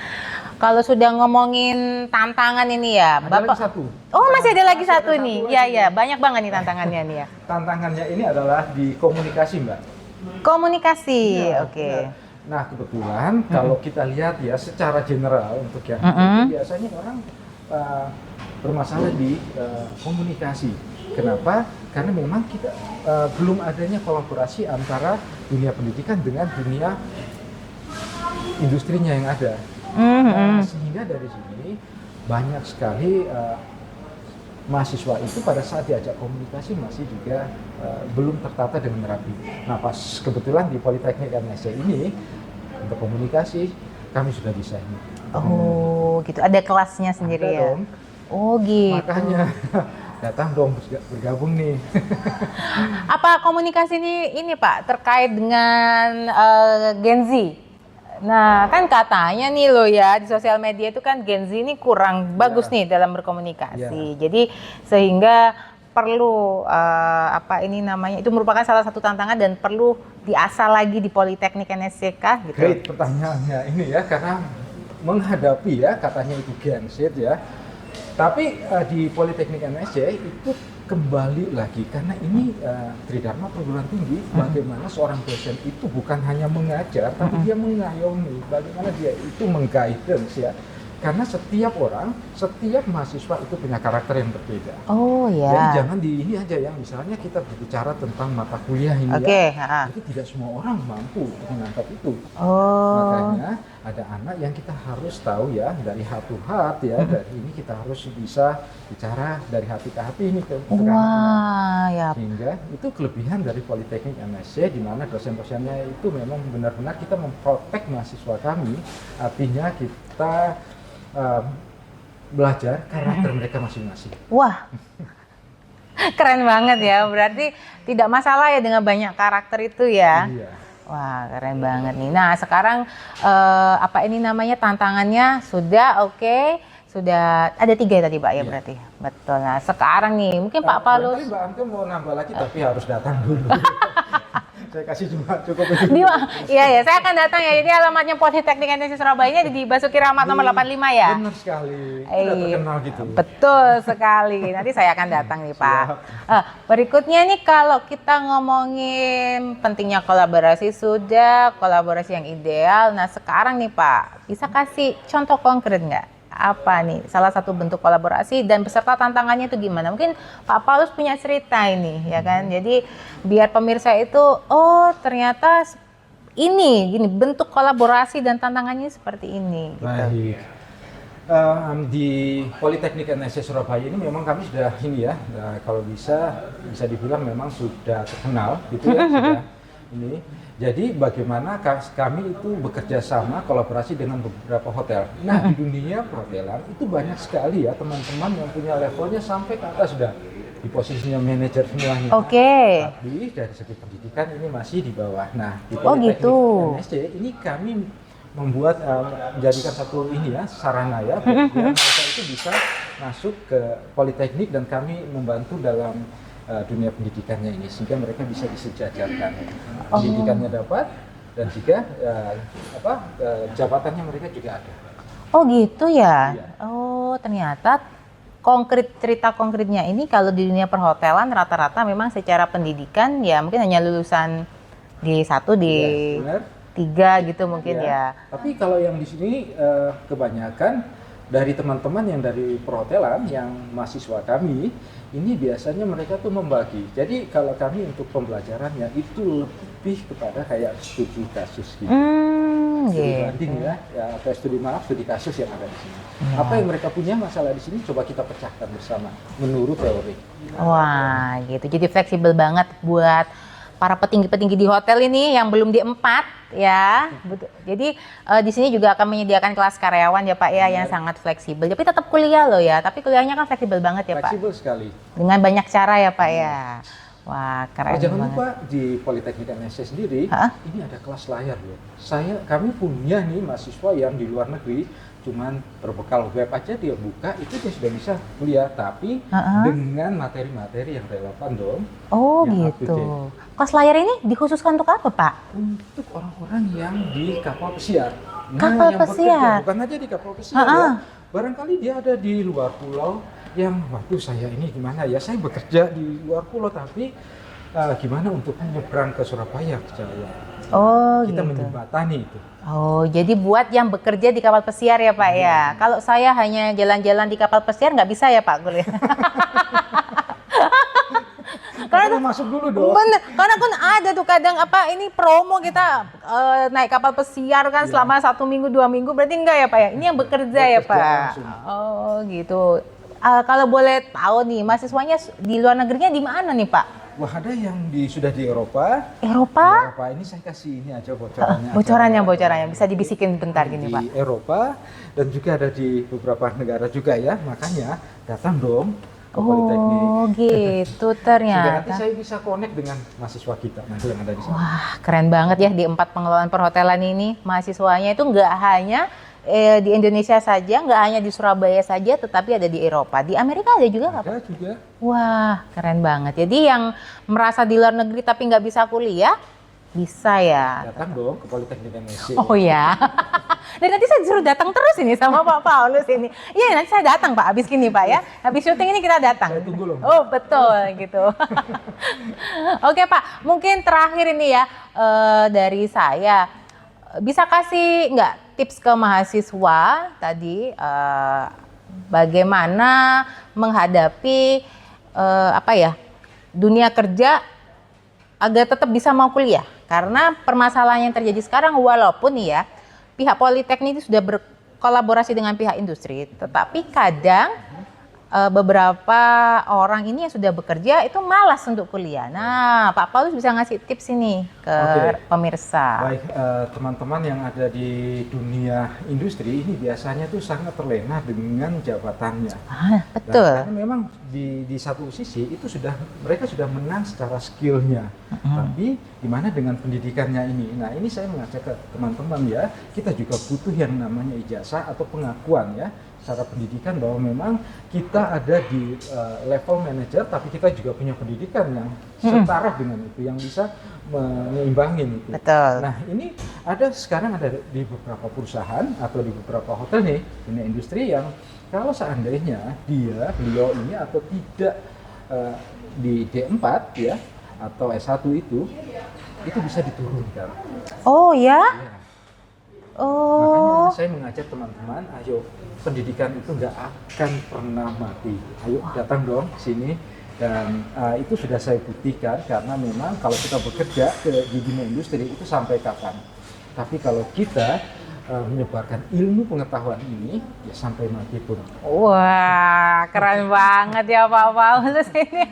[SPEAKER 2] kalau sudah ngomongin tantangan ini ya, ada Bapak. Lagi satu. Oh, masih ada lagi satu nih. Iya, iya, banyak banget nih tantangannya nih ya. Tantangannya ini adalah di komunikasi, Mbak. Komunikasi, ya, oke. Nah, kebetulan kalau kita lihat ya secara general untuk yang itu biasanya orang bermasalah di komunikasi. Kenapa? Karena memang kita belum adanya kolaborasi antara dunia pendidikan dengan dunia industrinya yang ada. Sehingga dari sini banyak sekali mahasiswa itu pada saat diajak komunikasi masih juga belum tertata dengan rapi. Nah, pas kebetulan di Politeknik NSC ini untuk komunikasi kami sudah bisa ini. Oh, gitu. Ada kelasnya sendiri ya? Dong. Oh, gitu. Makanya datang dong bergabung nih. Apa komunikasi ini Pak terkait dengan Gen Z?
[SPEAKER 1] Nah, kan katanya nih loh ya, di sosial media itu kan Gen Z ini kurang bagus nih dalam berkomunikasi. Jadi sehingga perlu apa ini namanya, itu merupakan salah satu tantangan dan perlu diasah lagi di Politeknik NSCK gitu.
[SPEAKER 2] Great pertanyaannya ini ya, karena menghadapi ya katanya itu Gen Z ya. Tapi di Politeknik NSC itu kembali lagi karena ini Tridharma perguruan tinggi, bagaimana seorang dosen itu bukan hanya mengajar tapi dia mengayomi, bagaimana dia itu mengguidance ya. Karena setiap orang, setiap mahasiswa itu punya karakter yang berbeda.
[SPEAKER 1] Oh ya.
[SPEAKER 2] Jadi jangan di ini aja ya, misalnya kita berbicara tentang mata kuliah ini ya, itu tidak semua orang mampu menangkap itu. Makanya ada anak yang kita harus tahu ya, dari heart to heart ya, dari ini kita harus bisa bicara dari hati ke hati ini ke anak-anak. Sehingga itu kelebihan dari Politeknik NSC, di mana dosen-dosennya itu memang benar-benar kita memprotek mahasiswa kami, artinya kita belajar karakter mereka masing-masing.
[SPEAKER 1] Wah, keren banget ya. Berarti tidak masalah ya dengan banyak karakter itu ya.
[SPEAKER 2] Iya.
[SPEAKER 1] Wah, keren banget nih. Nah, sekarang apa ini namanya, tantangannya sudah oke. Sudah ada 3 tadi Pak ya berarti. Betul. Nah, sekarang nih mungkin Pak Paulus.
[SPEAKER 2] Mbak Anke mau nambah lagi tapi harus datang dulu. Saya kasih cuma cukup itu.
[SPEAKER 1] Iya, saya akan datang ya. Jadi alamatnya Politeknik NSC Surabaya ini di Basuki Rahmat nomor 85 ya.
[SPEAKER 2] Benar sekali. Udah terkenal gitu.
[SPEAKER 1] Betul sekali. Nanti saya akan datang nih Pak. Berikutnya nih, kalau kita ngomongin pentingnya kolaborasi, sudah kolaborasi yang ideal. Nah sekarang nih Pak, bisa kasih contoh konkret nggak? Apa nih salah satu bentuk kolaborasi dan beserta tantangannya itu gimana? Mungkin Pak Paulus punya cerita ini ya kan. Jadi biar pemirsa itu ternyata ini gini bentuk kolaborasi dan tantangannya seperti ini gitu.
[SPEAKER 2] Baik. Di Politeknik NSC Surabaya ini memang kami sudah ini ya, kalau bisa dibilang memang sudah terkenal gitu ya, sudah ini. Jadi bagaimana kami itu bekerja sama kolaborasi dengan beberapa hotel. Nah di dunia perhotelan itu banyak sekali ya teman-teman yang punya levelnya sampai ke atas sudah di posisinya manajer semuanya. Tapi dari segi pendidikan ini masih di bawah. Nah di Politeknik NSC ini kami membuat menjadikan satu ini ya sarana ya biar mereka itu bisa masuk ke Politeknik dan kami membantu dalam dunia pendidikannya ini sehingga mereka bisa disejajarkan. Pendidikannya dapat dan juga jabatannya mereka juga ada.
[SPEAKER 1] Oh gitu ya.
[SPEAKER 2] Iya.
[SPEAKER 1] Oh ternyata cerita konkretnya ini kalau di dunia perhotelan rata-rata memang secara pendidikan ya mungkin hanya lulusan D1 D3 gitu mungkin ya.
[SPEAKER 2] Tapi kalau yang di sini kebanyakan dari teman-teman yang dari perhotelan yang mahasiswa kami ini biasanya mereka tuh membagi. Jadi kalau kami untuk pembelajarannya itu lebih kepada kayak studi kasus gitu. Studi banding ya, atau studi kasus yang ada di sini. Apa yang mereka punya masalah di sini coba kita pecahkan bersama menurut teori.
[SPEAKER 1] Wah, gitu. Jadi fleksibel banget buat para petinggi-petinggi di hotel ini yang belum D4 ya. Jadi di sini juga akan menyediakan kelas karyawan ya Pak ya yang sangat fleksibel. Tapi tetap kuliah loh ya, tapi kuliahnya kan fleksibel banget ya Pak.
[SPEAKER 2] Fleksibel sekali.
[SPEAKER 1] Dengan banyak cara ya Pak ya. Wah, keren
[SPEAKER 2] jangan
[SPEAKER 1] banget.
[SPEAKER 2] lupa di Politeknik NSC sendiri ini ada kelas layar loh. Kami punya nih mahasiswa yang di luar negeri cuman berbekal web aja dia buka itu dia sudah bisa kuliah tapi dengan materi-materi yang relevan dong.
[SPEAKER 1] Oh gitu. Kelas layar ini dikhususkan untuk apa Pak?
[SPEAKER 2] Untuk orang-orang yang di kapal pesiar.
[SPEAKER 1] Kapal pesiar?
[SPEAKER 2] Bukan aja di kapal pesiar ya. Barangkali dia ada di luar pulau yang waduh saya ini gimana ya, saya bekerja di luar pulau tapi gimana untuk menyeberang ke Surabaya ke Jawa. Kita menjembatani itu.
[SPEAKER 1] Oh, jadi buat yang bekerja di kapal pesiar ya Pak ya. Kalau saya hanya jalan-jalan di kapal pesiar nggak bisa ya Pak kuliah.
[SPEAKER 2] Karena masuk dulu dong.
[SPEAKER 1] Bener, karena kan ada tuh kadang ini promo kita naik kapal pesiar kan selama 1 minggu 2 minggu, berarti enggak ya Pak ya? Ini yang bekerja ya Pak. Langsung. Oh gitu. Kalau boleh tahu nih, mahasiswanya di luar negerinya di mana nih Pak?
[SPEAKER 2] Wah ada yang sudah di Eropa.
[SPEAKER 1] Eropa?
[SPEAKER 2] Di Eropa ini saya kasih ini aja bocorannya.
[SPEAKER 1] Bocorannya bisa dibisikin bentar gini Pak.
[SPEAKER 2] Di Eropa dan juga ada di beberapa negara juga ya. Makanya datang dong ke Politeknik.
[SPEAKER 1] Oh gitu
[SPEAKER 2] Sehingga nanti
[SPEAKER 1] ternyata.
[SPEAKER 2] saya bisa connect dengan mahasiswa kita nanti yang ada di sana.
[SPEAKER 1] Wah, keren banget ya di 4 pengelolaan perhotelan ini. Mahasiswanya itu nggak hanya di Indonesia saja, nggak hanya di Surabaya saja, tetapi ada di Eropa. Di Amerika ada juga nggak, Pak?
[SPEAKER 2] Ada juga.
[SPEAKER 1] Wah, keren banget. Jadi yang merasa di luar negeri tapi nggak bisa kuliah, bisa ya.
[SPEAKER 2] Datang dong ke Politeknik NSC.
[SPEAKER 1] Oh ya. Dan nanti saya disuruh datang terus ini sama Pak Paulus ini. Iya, nanti saya datang Pak, habis gini Pak ya. Habis syuting ini kita datang.
[SPEAKER 2] Saya tunggu loh.
[SPEAKER 1] Oh betul gitu. Oke Pak, mungkin terakhir ini ya dari saya. Bisa kasih nggak tips ke mahasiswa tadi bagaimana menghadapi dunia kerja agar tetap bisa mau kuliah? Karena permasalahan yang terjadi sekarang walaupun nih ya pihak Politeknik itu sudah berkolaborasi dengan pihak industri, tetapi kadang beberapa orang ini yang sudah bekerja itu malas untuk kuliah. Nah, Pak Paulus bisa ngasih tips ini ke pemirsa.
[SPEAKER 2] Baik, teman-teman yang ada di dunia industri ini biasanya tuh sangat terlena dengan jabatannya.
[SPEAKER 1] Betul.
[SPEAKER 2] Nah, karena memang di satu sisi itu mereka sudah menang secara skillnya, tapi gimana dengan pendidikannya ini? Nah, ini saya mengajak ke teman-teman ya, kita juga butuh yang namanya ijazah atau pengakuan ya secara pendidikan bahwa memang kita ada di level manajer, tapi kita juga punya pendidikan yang setara dengan itu, yang bisa menyeimbangin itu.
[SPEAKER 1] Betul.
[SPEAKER 2] Nah, ini sekarang ada di beberapa perusahaan atau di beberapa hotel nih, dunia industri yang kalau seandainya beliau ini atau tidak di D4 ya atau S1 itu bisa diturunkan.
[SPEAKER 1] Oh ya?
[SPEAKER 2] Ya.
[SPEAKER 1] Oh.
[SPEAKER 2] Makanya saya mengajak teman-teman, ayo pendidikan itu nggak akan pernah mati. Ayo datang dong sini, dan itu sudah saya buktikan karena memang kalau kita bekerja di dunia industri itu sampai kapan. Tapi kalau kita menyebarkan ilmu pengetahuan ini ya sampai mati pun.
[SPEAKER 1] Wah, keren banget ya Pak Paulus ini.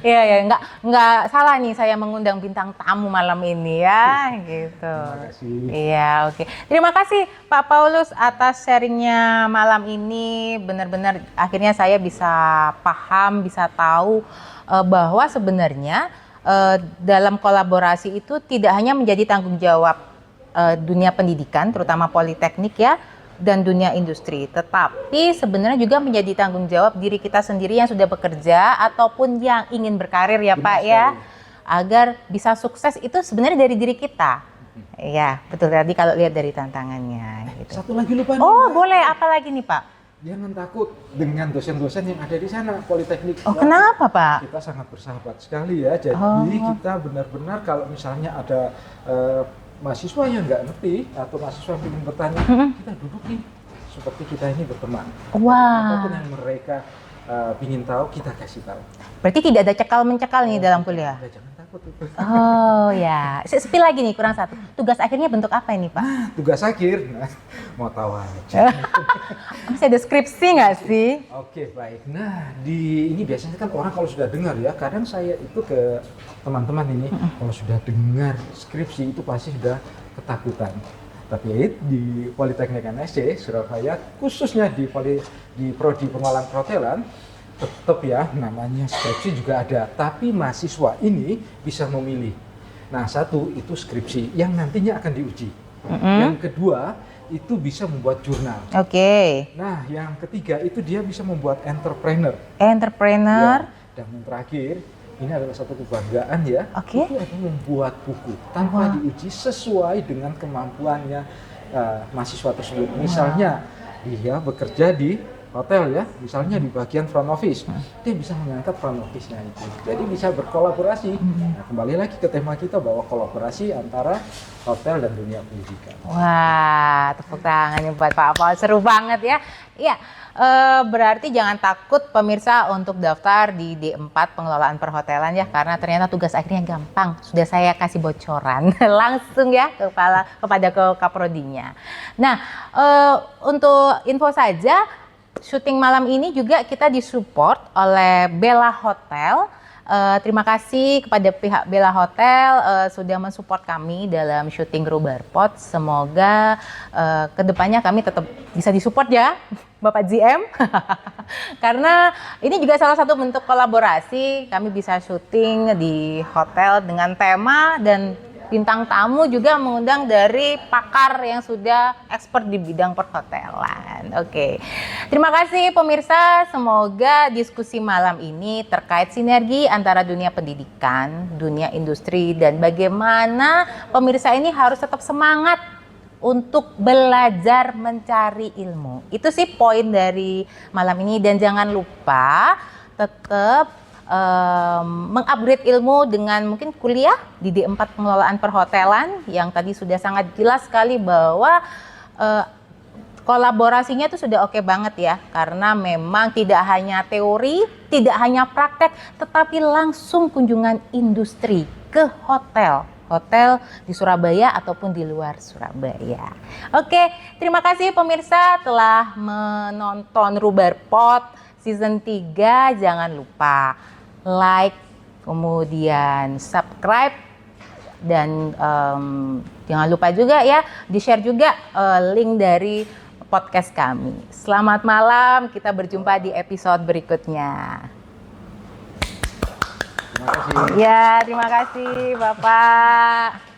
[SPEAKER 1] Iya ya, nggak salah nih saya mengundang bintang tamu malam ini ya, gitu.
[SPEAKER 2] Terima kasih.
[SPEAKER 1] Iya, oke. Terima kasih Pak Paulus atas sharingnya malam ini. Benar-benar akhirnya saya bisa paham, bisa tahu bahwa sebenarnya dalam kolaborasi itu tidak hanya menjadi tanggung jawab dunia pendidikan, terutama Politeknik ya, dan dunia industri, tetapi sebenarnya juga menjadi tanggung jawab diri kita sendiri yang sudah bekerja ataupun yang ingin berkarir ya Pak ya, agar bisa sukses itu sebenarnya dari diri kita. Ya betul, tadi kalau lihat dari tantangannya gitu.
[SPEAKER 2] Satu lagi lupa nih,
[SPEAKER 1] Oh
[SPEAKER 2] Mbak.
[SPEAKER 1] boleh, apa lagi nih Pak?
[SPEAKER 2] Jangan takut dengan dosen-dosen yang ada di sana Politeknik.
[SPEAKER 1] Oh kenapa Pak?
[SPEAKER 2] Kita sangat bersahabat sekali ya, jadi kita benar-benar kalau misalnya ada mahasiswa yang nggak ngerti atau mahasiswa yang ingin bertanya, kita duduk nih seperti kita ini berteman.
[SPEAKER 1] Wah.
[SPEAKER 2] Apapun yang mereka ingin tahu, kita kasih tahu.
[SPEAKER 1] Berarti tidak ada cekal-mencekal nih dalam kuliah?
[SPEAKER 2] Ya, jangan takut itu.
[SPEAKER 1] Oh ya, spill lagi nih kurang satu. Tugas akhirnya bentuk apa ini Pak?
[SPEAKER 2] Tugas akhir, nah, mau tahu aja.
[SPEAKER 1] Masih ada skripsi nggak sih?
[SPEAKER 2] Oke, baik. Nah, ini biasanya kan orang kalau sudah dengar ya, kadang saya itu ke teman-teman ini, kalau sudah dengar skripsi itu pasti sudah ketakutan. Tapi di Politeknik NSC Surabaya, khususnya di Prodi Pengelolaan Perhotelan, tetap ya namanya skripsi juga ada, tapi mahasiswa ini bisa memilih. Nah, satu itu skripsi yang nantinya akan diuji. Yang kedua itu bisa membuat jurnal.
[SPEAKER 1] Oke.
[SPEAKER 2] Nah, yang ketiga itu dia bisa membuat entrepreneur.
[SPEAKER 1] Entrepreneur.
[SPEAKER 2] Ya. Dan yang terakhir, ini adalah satu kebanggaan ya.
[SPEAKER 1] Oke.
[SPEAKER 2] Itu adalah membuat buku tanpa diuji sesuai dengan kemampuannya mahasiswa tersebut. Misalnya dia bekerja di hotel ya, misalnya di bagian front office, dia bisa mengangkat front office-nya itu. Jadi bisa berkolaborasi. Nah, kembali lagi ke tema kita bahwa kolaborasi antara hotel dan dunia pendidikan.
[SPEAKER 1] Wah, tepuk tangan nih buat Pak Paul, seru banget ya. Iya, berarti jangan takut pemirsa untuk daftar di D4 Pengelolaan Perhotelan ya, karena ternyata tugas akhirnya gampang. Sudah saya kasih bocoran langsung ya kepada Kaprodinya. Nah, untuk info saja, syuting malam ini juga kita disupport oleh Bella Hotel Terima kasih kepada pihak Bella Hotel sudah mensupport kami dalam syuting Rhubarpot. Semoga kedepannya kami tetap bisa disupport ya, Bapak GM. Karena ini juga salah satu bentuk kolaborasi. Kami bisa syuting di hotel dengan tema dan bintang tamu juga mengundang dari pakar yang sudah expert di bidang perhotelan. Oke. Terima kasih pemirsa, semoga diskusi malam ini terkait sinergi antara dunia pendidikan, dunia industri, dan bagaimana pemirsa ini harus tetap semangat untuk belajar mencari ilmu. Itu sih poin dari malam ini, dan jangan lupa tetap mengupgrade ilmu dengan mungkin kuliah di D4 Pengelolaan Perhotelan yang tadi sudah sangat jelas sekali bahwa kolaborasinya itu sudah oke banget ya, karena memang tidak hanya teori, tidak hanya praktek, tetapi langsung kunjungan industri ke hotel di Surabaya ataupun di luar Surabaya. Oke, terima kasih pemirsa telah menonton Rhubarpot season 3. Jangan lupa like, kemudian subscribe, dan jangan lupa juga ya di-share juga link dari podcast kami. Selamat malam, kita berjumpa di episode berikutnya.
[SPEAKER 2] Terima kasih.
[SPEAKER 1] Ya, terima kasih Bapak.